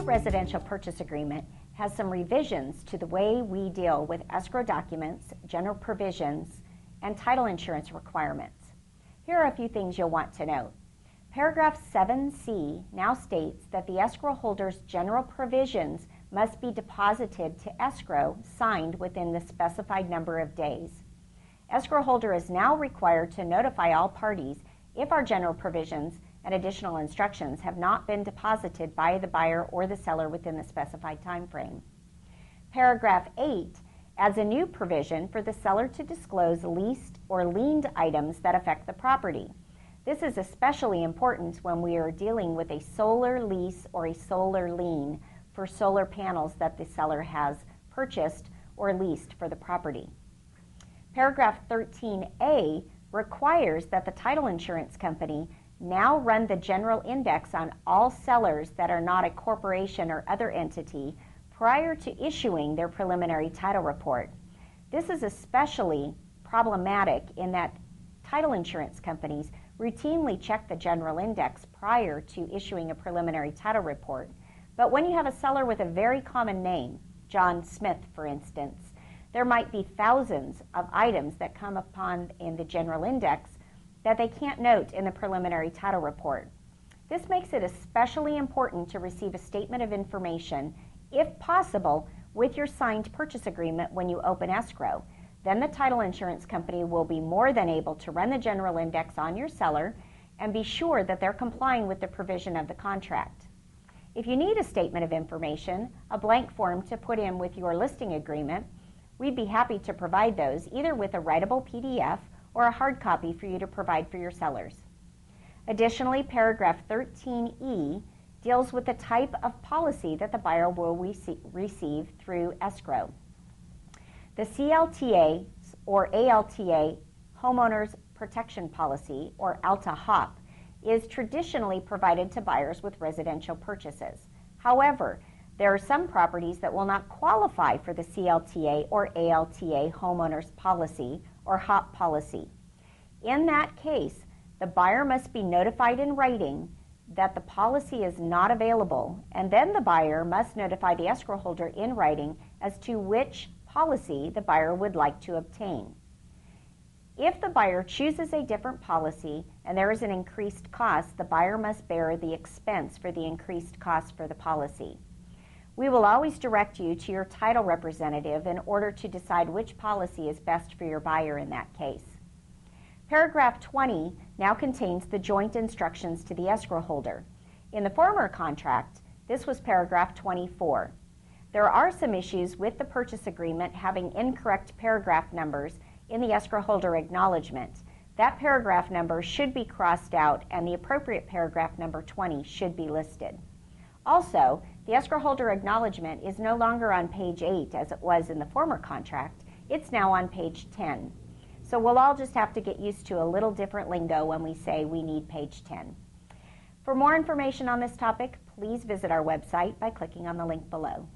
residential purchase agreement has some revisions to the way we deal with escrow documents, general provisions, and title insurance requirements. Here are a few things you'll want to note. Paragraph 7C now states that the escrow holder's general provisions must be deposited to escrow signed within the specified number of days. Escrow holder is now required to notify all parties if our general provisions and additional instructions have not been deposited by the buyer or the seller within the specified time frame. Paragraph 8 adds a new provision for the seller to disclose leased or liened items that affect the property. This is especially important when we are dealing with a solar lease or a solar lien for solar panels that the seller has purchased or leased for the property. Paragraph 13A requires that the title insurance company now run the general index on all sellers that are not a corporation or other entity prior to issuing their preliminary title report. This is especially problematic in that title insurance companies routinely check the general index prior to issuing a preliminary title report. But when you have a seller with a very common name, John Smith for instance, there might be thousands of items that come upon in the general index that they can't note in the preliminary title report. This makes it especially important to receive a statement of information, if possible, with your signed purchase agreement when you open escrow. Then the title insurance company will be more than able to run the general index on your seller and be sure that they're complying with the provision of the contract. If you need a statement of information, a blank form to put in with your listing agreement, we'd be happy to provide those either with a writable PDF or a hard copy for you to provide for your sellers. Additionally, paragraph 13E deals with the type of policy that the buyer will receive through escrow. The CLTA or ALTA Homeowners Protection Policy, or ALTA-HOP, is traditionally provided to buyers with residential purchases. However, there are some properties that will not qualify for the CLTA or ALTA Homeowners Policy or HOP policy. In that case, the buyer must be notified in writing that the policy is not available, and then the buyer must notify the escrow holder in writing as to which policy the buyer would like to obtain. If the buyer chooses a different policy and there is an increased cost, the buyer must bear the expense for the increased cost for the policy. We will always direct you to your title representative in order to decide which policy is best for your buyer in that case. Paragraph 20 now contains the joint instructions to the escrow holder. In the former contract, this was paragraph 24. There are some issues with the purchase agreement having incorrect paragraph numbers in the escrow holder acknowledgement. That paragraph number should be crossed out and the appropriate paragraph number 20 should be listed. Also, the escrow holder acknowledgement is no longer on page 8 as it was in the former contract. It's now on page 10. So we'll all just have to get used to a little different lingo when we say we need page 10. For more information on this topic, please visit our website by clicking on the link below.